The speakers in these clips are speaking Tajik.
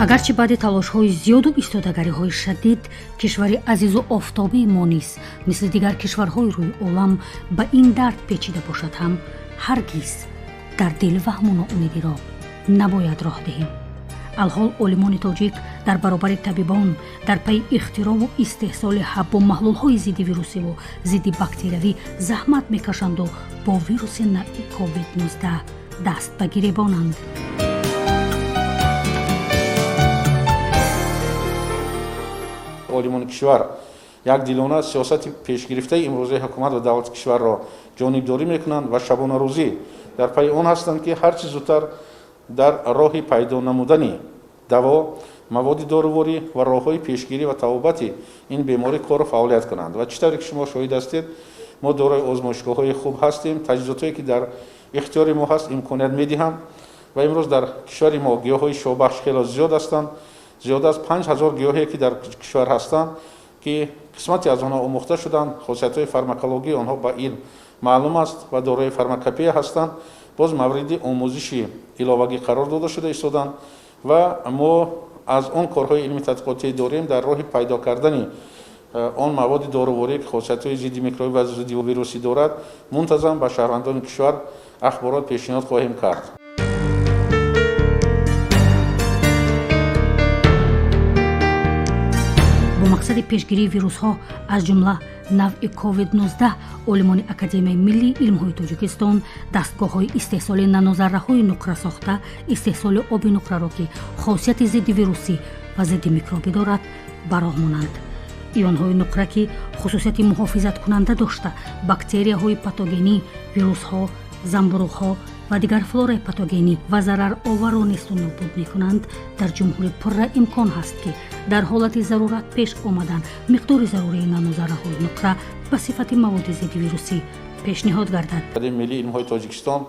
агарчи баъди талошҳои зиёду истодагариҳои шадид кишвари азизу офтобии мо низ мисли дигар кишварҳои рӯи олам ба ин дард печида бошад ҳам ҳаргиз дар дил ваҳму ноумедиро набояд роҳ диҳем. алҳол олимони тоҷик дар баробари табибон дар пайи ихтироъу истеҳсоли ҳаббу маҳлулҳои зидди вирусиву зидди бактериявӣ заҳмат мекашанду бо вируси навъи ковид-19 даст ба гиребонанд. олимони кишвар якдилона сиёсати пешгирифтаи имрӯзаи ҳукумат ва давлати кишварро ҷонибдорӣ мекунанд ва шабонарӯзӣ дар пайи он ҳастанд ки ҳар чӣ зудтар дар роҳи пайдо намудани даво маводи доруворӣ ва роҳҳои пешгирӣ ва табобати ин беморӣ кору фаъолият кунанд. ва чӣ тавре ки шумо шоҳид ҳастед, мо дорои озмоишгоҳҳои хуб ҳастем, таҷҳизотое ки дар ихтиёри мо ҳаст имконият медиҳам ва имрӯз дар кишвари мо гиёҳҳои шоҳбахш хело зиёд ҳастанд. зиёда аз 5000 гиёҳе ки дар кишвар ҳастанд ки қисмати аз онҳо омӯхта шуданд, хосиятҳои фармакологии онҳо ба илм маълум аст ва дорои фармакопея ҳастанд, боз мавриди омӯзиши иловагӣ қарор дода шуда истоданд ва мо аз он корҳои илми тадқиқотие дорем дар роҳи пайдо кардани он маводи доруворӣ ки хосиятҳои зидди микробӣ ва зидди вирусӣ дорад мунтазам ба шаҳрвандони кишвар ахборот пешниҳод хоҳем кард. бо мақсади пешгирии вирусҳо аз ҷумла навъи ковид-19 олимони академияи миллии илмҳои тоҷикистон дастгоҳҳои истеҳсоли нанозарраҳои нуқра сохта истеҳсоли оби нуқраро ки хосияти зидди вирусӣ ва зидди микробӣ дорад ба роҳ монанд. ионҳои нуқра ки хусусияти муҳофизаткунанда дошта бактерияҳои патогенӣ, вирусҳо, замбурӯғҳо ва дигар флораи патогенӣ ва зарароваро несту нобуд мекунанд, дар ҷумҳурӣ пурра имкон ҳаст ки дар ҳолати зарурат пеш омадан миқдори зарурии нанозарраҳои нуқра ба сифати маводи зидди вирусӣ пешниҳод гардад. академияи миллии илмҳои тоҷикистон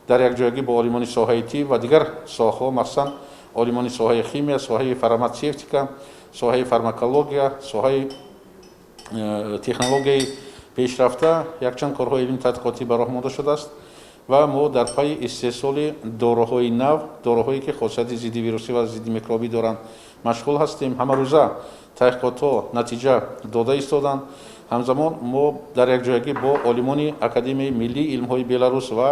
дар якҷоягӣ бо олимони соҳаи тиб ва дигар соҳаҳо махсусан олимони соҳаи химия, соҳаи фарматсевтика, соҳаи фармакология, соҳаи технологияи пешрафта якчанд корҳои илми тадқиқотӣ ба роҳ монда шудааст ва мо дар пайи истеҳсоли дороҳои нав, дороҳое ки хосияти зидди вирусӣ ва зидди микробӣ доранд машғул ҳастем. ҳамарӯза таҳқиқотҳо натиҷа дода истоданд. ҳамзамон мо дар якҷоягӣ бо олимони академияи миллии илмҳои беларус ва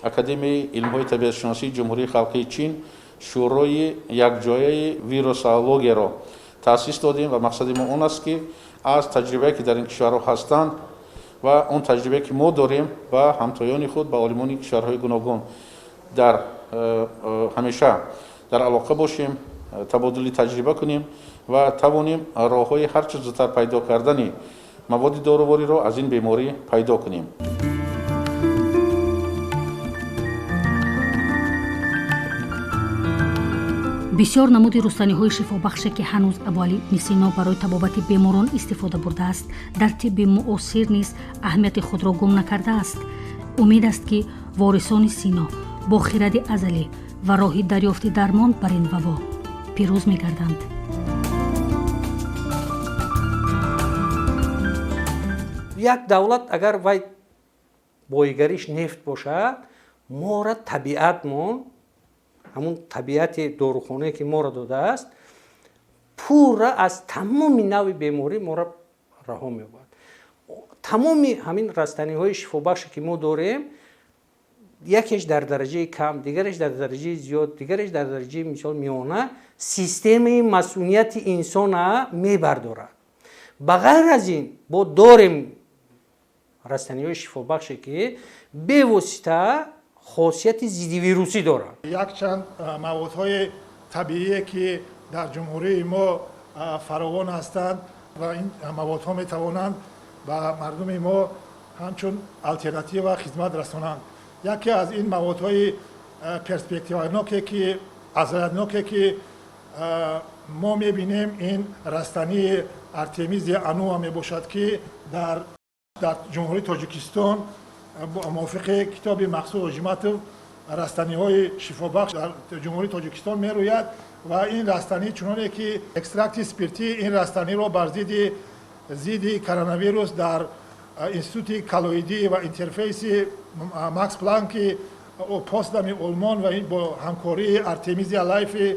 академияи илмҳои табиатшиносии ҷумҳурии халқии чин шӯрои якҷояи вирусологияро таъсис додем ва мақсади мо он аст ки аз таҷрибае ки дар ин кишварҳо ҳастанд ва он таҷрибае ки мо дорем ба ҳамтоёни худ ба олимони кишварҳои гуногун дар ҳамеша дар алоқа бошем, табодули таҷриба кунем ва тавонем роҳҳои ҳар чӣ зудтар пайдо кардани маводи дорувориро аз ин беморӣ пайдо кунем. бисёр намуди рустаниҳои шифобахше ки ҳанӯз абу али ибни сино барои табобати беморон истифода бурдааст дар тибби муосир низ аҳамияти худро гум накардааст. умед аст ки ворисони сино бо хиради азалӣ ва роҳи дарёфти дармон бар ин вабо пирӯз мегарданд. як давлат агар вай боигариш нефт бошад, мора табиатмон ҳамун табиати дорухонае ки моро додааст пурра аз тамоми нави беморӣ моро раҳо меёбад. тамоми ҳамин растаниҳои шифобахше ки мо дорем, якеш дар дараҷаи кам, дигареш дар дараҷаи зиёд, дигареш дар дараҷаи мисол миёна системаи масъунияти инсона мебардорад. ба ғайр аз ин бо дорем растаниҳои шифобахше ки бевосита خاصیت ضد ویروسی دارند. یک چند موادهای طبیعی که در جمهوری ما فراوان هستند و این موادها می توانند به مردم ما همچون الترناتیو و خدمت رسانند. یکی از این موادهای پرسپکتیویناکی که ازرادناکی که ما میبینیم این رستنی ارتمیز انو می باشد که در جمهوری تاجیکستان موافق کتاب مخصوص حجمت رستنی های شفابخش در جمهوری تاجیکستان می روید و این رستنی چنانه که اکسترکت اسپریتی این رستنی را بر ضد کرونا ویروس در انستیتوت کالویدی و اینترفیس ماکس پلانک و پوتسدام آلمان و با همکاری ارتمیز لایف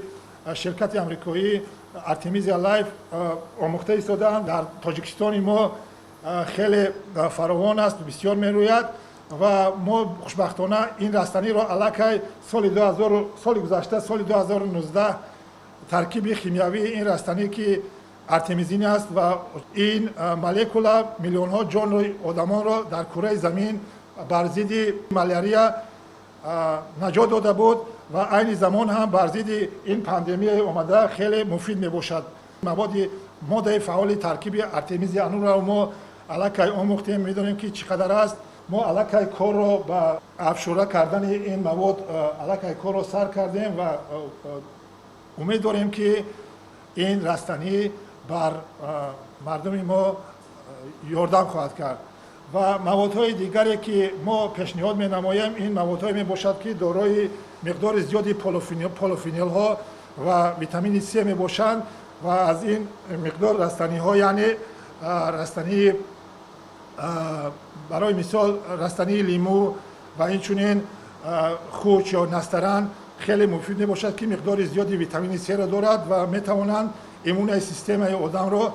شرکت آمریکایی ارتمیز لایف آموخته ایستادند. در تاجیکستان ما خیلی فراوان است، بسیار میروید و ما خوشبختانه این رستنی را علاکه سال گذشته سال 2019 ترکیب شیمیایی این رستنی که ارتمیزین است و این مولکولا میلیون ها جان آدمان را در کره زمین بر ضد مالاریا نجات داده بود و عین زمان هم بر ضد این پاندمی آمده خیلی مفید می باشد. ماده فعال ترکیب ارتمیز انو را ما علاکه آموختیم، میدونیم که چقدر است. ما علاکه کار را به افشوره کردن این مواد علاکه کار را سر کردیم و امید داریم که این رستنی بر مردم ما یاردم خواهد کرد. و موادهای دیگری که ما پیشنهاد می نماییم این موادهایی می باشد که دارای مقدار زیادی پولوفینول ها و ویتامین C می باشند و از این مقدار رستنی ها یعنی رستنی برای مثال رستنی لیمو و اینچنین خوچ یا نسترن خیلی مفید می باشد که مقدار زیادی ویتامین C را دارد و می توانند ایمون سیستم آدم را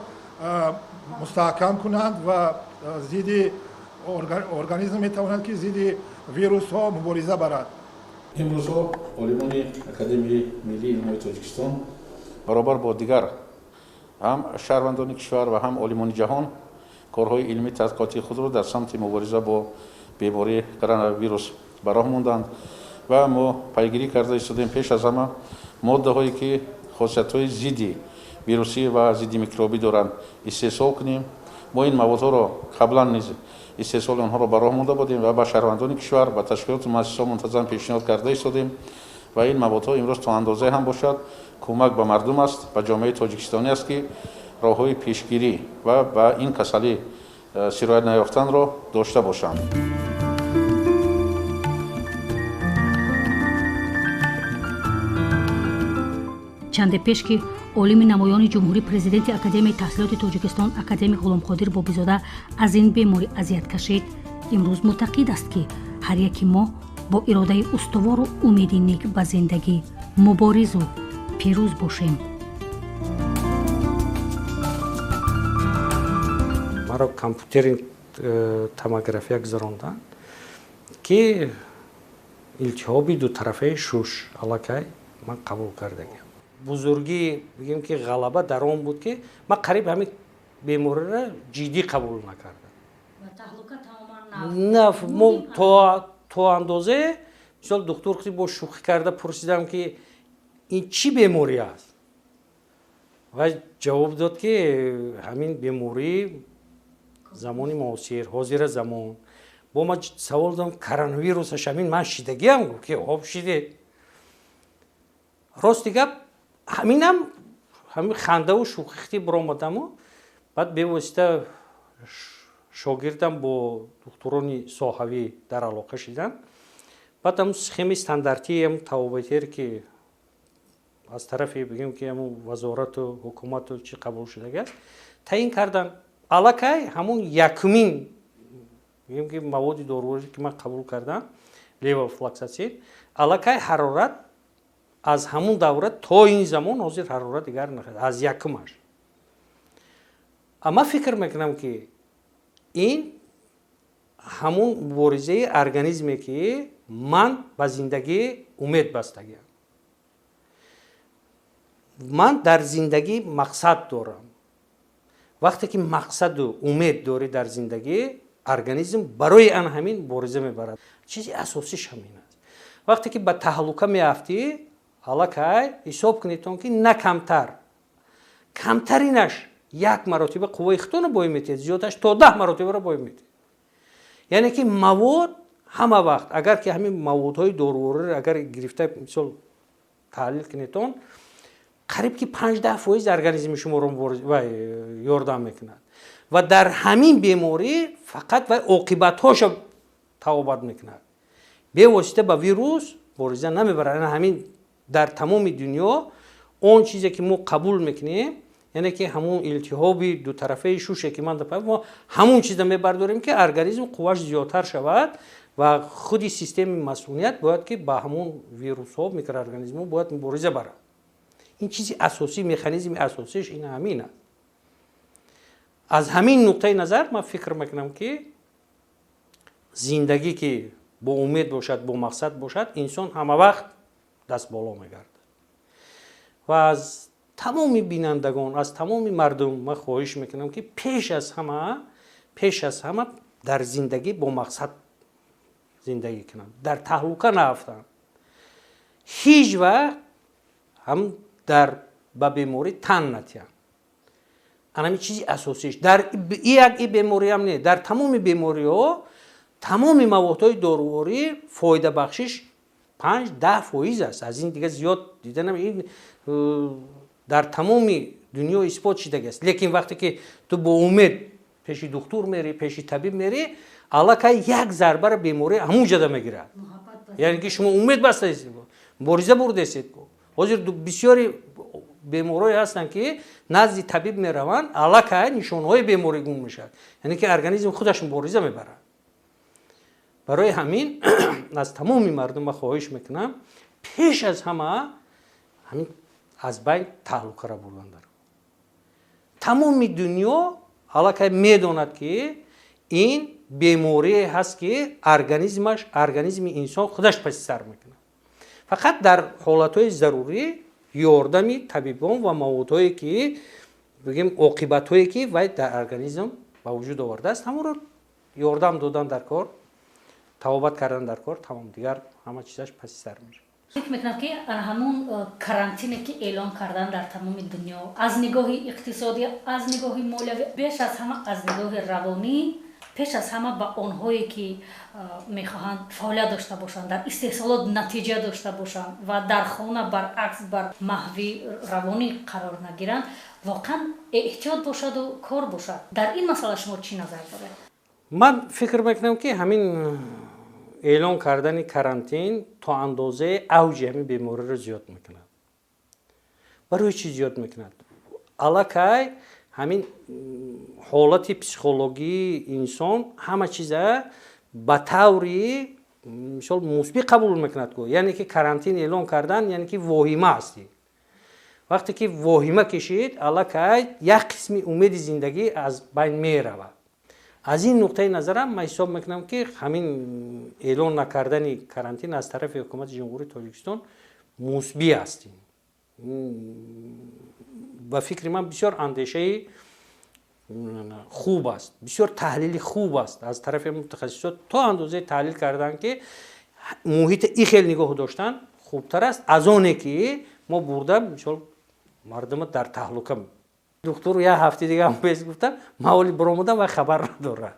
مستحکم کنند و ضد ارگانیسم می توانند که ضد ویروس ها مبارزه برد. امروز علمان اکادمی ملی علوم تاجیکستان برابر با دیگر هم شهروندان کشور و هم علمان جهان کارهای علمی تحقیقاتی خود را در سمت مبارزه با بیماری کرونا ویروس براه موندند و ما پیگیری کرده ایستادیم پیش از همه ماده هایی که خاصیت های ضد ویروسی و ضد میکروبی دارند استحصال کنیم. ما این موادها را قبلا نیز استحصال آنها را براه مونده بودیم و به شهروندان کشور و تشکیلات و مؤسسات منتظم پیشنهاد کرده ایستادیم و این موادها امروز تا اندازه هم باشد کمک به مردم است، به جامعه تاجیکستانی است که راههای پیشگیری و به این کسلی سرایت نیافتن را داشته باشند. چند پیش که عالم نمایان جمهوری پرزیدنت اکادمی تحصیلات تاجیکستان اکادمی غلامقادر بابیزاده از این بیماری اذیت کشید امروز معتقد است که هر یکی ما با اراده استوار و امید نیک به زندگی مبارز و پیروز باشیم. مرا کامپیوتر توموگرافی گذراندن که التهابی دو طرفه شش علاقه من قبول کردم. بزرگی بگیم که غلبه در آن بود که من قریب همین بیماری را جدی قبول نکردم. نه تو اندازه مثلا دکتر که با شوخی کرده پرسیدم که این چی بیماری است و جواب داد که همین بیماری زمانی معاصر حاضر زمان با من سوال دادم کرونا ویروسش همین من شیدگی هم گفت که آب شیده راست دیگه همین خنده و شوخی برآمدم و بعد به واسطه شاگردم با دکتران صحوی در علاقه شدن بعد هم سخم استانداردی هم توابیتر که از طرفی بگیم که هم وزارت و حکومت و چی قبول شده است تعیین کردن علاقه همون یکمین بگیم که مواد دارویی که من قبول کردم لیوافلاکساسین علاقه حرارت از همون دوره تا این زمان حاضر حرارت دیگر نخواهد از یکمش. اما فکر میکنم که این همون مبارزه ارگانیسمی که من به زندگی امید بستگیم. من در زندگی مقصد دارم. وقتی که مقصد و امید داری در زندگی ارگانیسم برای آن همین مبارزه میبرد. چیزی اساسیش همین است. وقتی که به تهلکه میافتی علاقه حساب کنید که نه کمترینش یک مرتبه قوه اختون باید میتید زیادش تا 10 مرتبه را باید میتید. یعنی که مواد همه وقت اگر که همین موادهای دارویی اگر گرفته مثال تحلیل کنیدون قریب که 5-10% ارگانیسم شما رو یاردم میکند و در همین بیماری فقط و عاقبت‌هاش توابت میکند به واسطه با ویروس مبارزه نمیبرد. همین در تمام دنیا اون چیزی که ما قبول میکنیم یعنی که همون التهابی دو طرفه شوشه که من ما همون چیزا میبرداریم که ارگانیسم قوتش زیادتر شود و خودی سیستم مسئولیت باید که با همون ویروس ها میکروارگانیسم ها باید مبارزه برد. این چیزی اساسی، مکانیزم اساسیش این همین است. از همین نقطه نظر من فکر میکنم که زندگی که با امید باشد، با مقصد باشد، انسان همه وقت دست بالا میگرده. و از تمام بینندگان، از تمام مردم من خواهش میکنم که پیش از همه در زندگی با مقصد زندگی کنند، در تهلکه نافتند. هیچ وقت هم در به بیماری تن نتیند. این چیزی اساسیش در یک بیماری هم نه، در تمام بیماری ها تمام موادهای دارویی فایده بخشش 5-10% است. از این دیگه زیاد دیدنم این در تمام دنیا اثبات شده است. لیکن وقتی که تو با امید پیش دکتر میری، پیش طبیب میری، علاقه یک ضربه را بیماری همونجا میگیره. یعنی که شما امید بسته هستید، مبارزه برده هستید. حاضر بسیاری بیماری هستند که نزد طبیب میروند، علاقه نشانهای بیماری گم میشه. یعنی که ارگانیسم خودش مبارزه میبره. برای همین از تمام مردم من خواهش میکنم پیش از همه همین از بین تهلکه را بردن داره. تمام دنیا علاقه میداند که این بیماری هست که ارگانیسم انسان خودش پس سر میکنه. فقط در حالتهای ضروری یاردم طبیبان و موادهایی که بگیم عاقبت‌هایی که وای در ارگانیسم به وجود آورده است همون رو یاردم دادن در کار، توابت کردن در کار، تمام دیگر همه چیزش پس سر میشه. فکر میکنم که همون карантине که اعلام کردن در تمام دنیا از نگاه اقتصادی، از نگاه مالیوی، بیش از همه از نگاه روانی، پیش از همه به آنهایی که میخواهند فعالیت داشته باشند، در استحصالات نتیجه داشته باشند و در خانه برعکس بر محوی روانی قرار نگیرند، واقعا احتیاط باشد و کار باشد. در این مسئله شما چی نظر دارید؟ من فکر میکنم که همین اعلان کردن карантин تا اندازه اوج همین بیماری رو زیاد میکند. برای چی زیاد میکند؟ علاقه همین حالت پسیکولوژی انسان همه چیزا به طوری مثلا مثبت قبول میکند. یعنی که карантин اعلان کردن یعنی که واهمه هستی. وقتی که واهمه کشید علاقه یک قسمی امید زندگی از بین میرود. از این نقطه نظرم من حساب میکنم که همین اعلان نکردن карантин از طرف حکومت جمهوری تاجیکستان مثبت است. و فکر من بسیار اندیشه خوب است، بسیار تحلیل خوب است از طرف متخصصان تا اندازه تحلیل کردن که محیط این خیلی نگاه داشتن خوبتر است از آنی که ما برده مثلا مردم در تهلکه. دکتر یه هفته دیگه هم بهش گفتم مولی برآمدم و خبر نداره.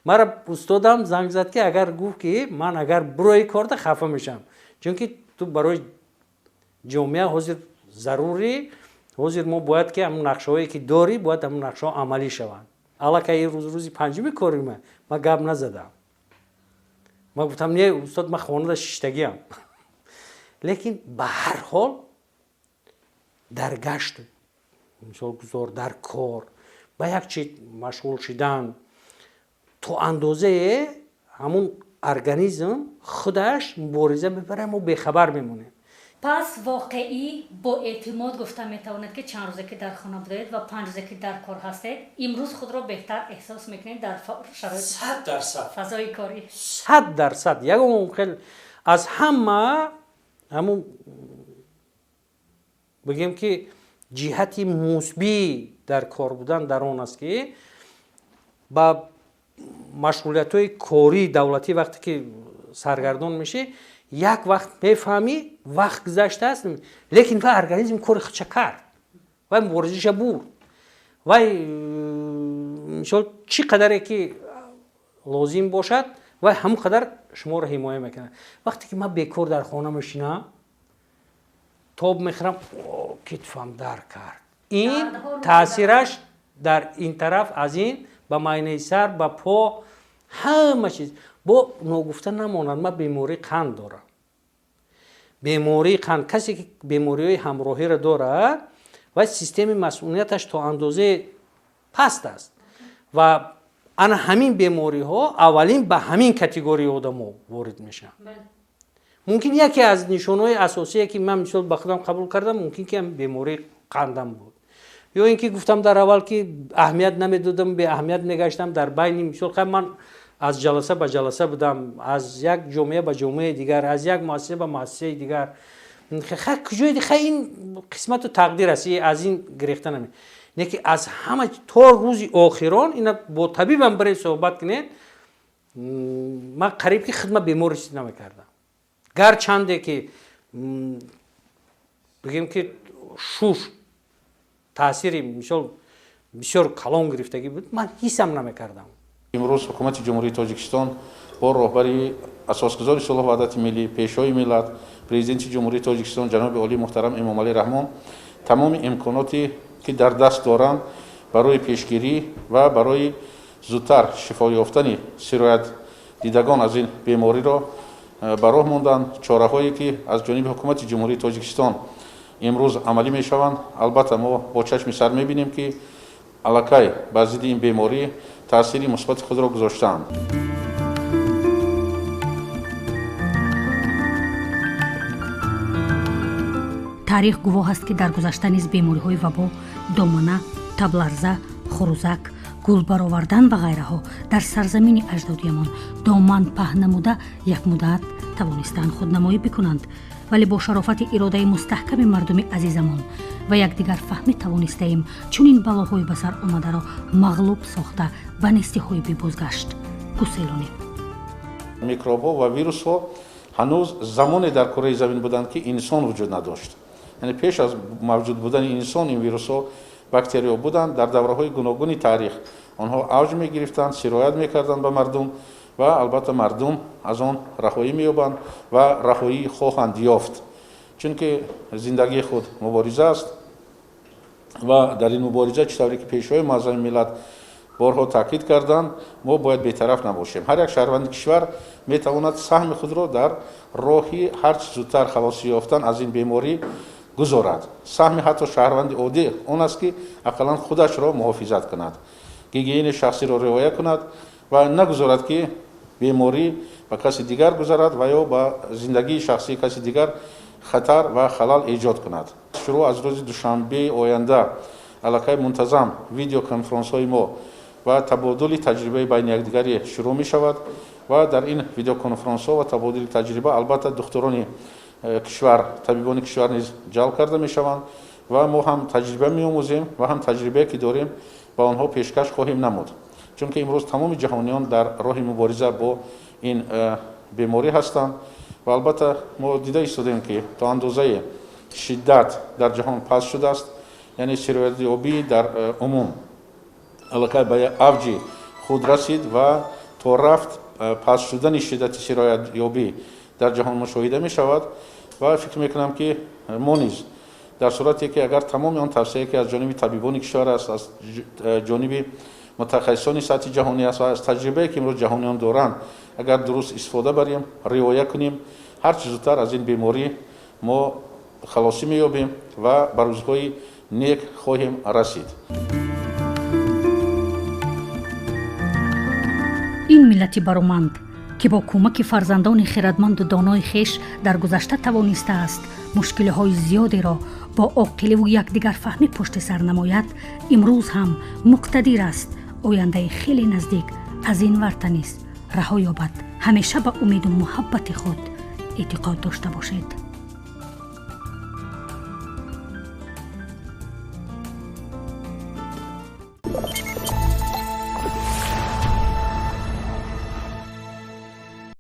مرا استادم زنگ زد که اگر گفت که من اگر برای کار خفه میشم، چون که تو برای جامعه حاضر ضروری حاضر ما باید که همون نقشه‌هایی که داری باید همون نقشه‌ها عملی شوند. الکی این روزی پنجمی کاریم من گپ نزدم. من گفتم نه استاد من خانواده ششتگی ام. لیکن به هر حال در گشت مثال گذار در کار با یک چیز مشغول شدن تو اندازه همون ارگانیسم خودش مبارزه میبره ما بیخبر میمونه. پس واقعی با اعتماد گفته میتواند که چند روزه که در خانه بودید و 5 روزه که در کار هستید امروز خود را بهتر احساس میکنید در شرایط 100% فضای کاری 100% یک ممکن از همون بگیم که جهت مثبت در کار بودن در آن است که با مشغولیت‌های کاری دولتی وقتی که سرگردان میشه یک وقت میفهمی وقت گذشته است، لیکن و ارگانیسم کار خودش کرد و مبارزش برد و مثلا چی قدری که لازم باشد و همون قدر شما را حمایت میکنه. وقتی که من بیکار در خانه میشینم تاب میخورم کتفم در کرد، این تاثیرش در این طرف از این به معنی سر به پا همه چیز با نگفتن نماند. من بیماری قند دارم. بیماری قند کسی که بیماری همراهی را داره و سیستم مسئولیتش تا اندازه پست است و انا همین بیماری ها اولین به همین کاتگوری آدم ها وارد میشن. ممکن یکی از نشانهای اساسی که من مثلا به خودم قبول کردم ممکن که بیماری قندم بود، یا اینکه گفتم در اول که اهمیت نمیدادم، به اهمیت میگشتم. در بین مثلا من از جلسه به جلسه بودم، از یک جمعه به جمعه دیگر، از یک مؤسسه به مؤسسه دیگر. کجای دیگه این قسمت و تقدیر است، از این گرفته نمی نه که از همه تا روز آخران اینا با طبیبم برای صحبت کنید. من قریب که خدمت بیمار رسید نمیکردم، گرچنده که بگیم که شور تاثیری مثال بسیار کلان گرفتگی بود، من حسم نمیکردم. امروز حکومت جمهوری تاجیکستان با راهبری اساسگذار صلح و وحدت ملی، پیشوای ملت، پرزیدنت جمهوری تاجیکستان جناب عالی محترم امام علی رحمان تمام امکاناتی که در دست دارند برای پیشگیری و برای زودتر شفا یافتن سرایت دیدگان از این بیماری را به راه ماندند. چاره‌هایی که از جانب حکومت جمهوری تاجیکستان امروز عملی میشوند، البته ما با چشم سر میبینیم که الکی بر ضد این بیماری تأثیری مثبت خود را گذاشتند. تاریخ گواه است که در گذشته نیز بیماری‌های وبا، دامنه، تبلرزه، خروزک، گل برآوردن و غیره ها در سرزمین اجدادیمان دامن پهن نموده یک مدت توانستند خودنمایی بکنند، ولی با شرافت اراده مستحکم مردم عزیزمان و یکدیگر فهمی توانستیم چون این بلاهای به سر آمده را مغلوب ساخته به نیستی‌های بازگشت گسیلانیم. میکروب ها و ویروس ها هنوز زمانی در کره زمین بودند که انسان وجود نداشت. یعنی پیش از موجود بودن انسان این ویروس ها، باکتریا بودند. در دوره‌های گوناگون تاریخ آنها اوج می‌گرفتند، سرایت می‌کردند به مردم و البته مردم از آن رهایی می‌یابند و رهایی خواهند یافت، چون که زندگی خود مبارزه است و در این مبارزه چطوری که پیشوای معظم ملت بارها تاکید کردند ما باید بی‌طرف نباشیم. هر یک شهروند کشور می‌تواند سهم خود را در راهی هر چه زودتر خلاصی یافتن از این بیماری گذارد. سهم حتی شهروند عادی اون است که اقلا خودش را محافظت کند، گیگین شخصی را رعایت کند و نگذارد که بیماری به کسی دیگر گذرد و یا به زندگی شخصی کسی دیگر خطر و خلل ایجاد کند. شروع از روز دوشنبه آینده علاقه منتظم ویدیو کنفرانس های ما و تبادل تجربه بین یکدیگر شروع می شود و در این ویدیو کنفرانس ها و تبادل تجربه البته دکتران کشور، طبیبان کشور نیز جلب کرده می شوند و ما هم تجربه می آموزیم و هم تجربه که داریم با آنها پیشکش خواهیم نمود، چون که امروز تمام جهانیان در راه مبارزه با این بیماری هستند و البته ما دیده ایستادیم که تا اندازه شدت در جهان پس شده است. یعنی سرایت یابی در عموم علاقه به اوج خود رسید و تا رفت پس شدن شدت سرایت یابی در جهان مشاهده می شود و فکر می کنم که ما نیز در صورتی که اگر تمام آن توصیه که از جانب طبیبان کشور است، از جانب متخصصان سطح جهانی است و از تجربه که امروز جهانیان دارند اگر درست استفاده بریم، رعایت کنیم، هر چه زودتر از این بیماری ما خلاصی می یابیم و به روزهای نیک خواهیم رسید. این ملتی برومند که با کمک فرزندان خردمند و دانای خیش در گذشته توانسته است مشکل‌های زیادی را با عاقلی و یکدیگر فهمی پشت سر نماید، امروز هم مقتدر است آینده خیلی نزدیک از این ورطه نیز رها یابد. همیشه به امید و محبت خود اعتقاد داشته باشید.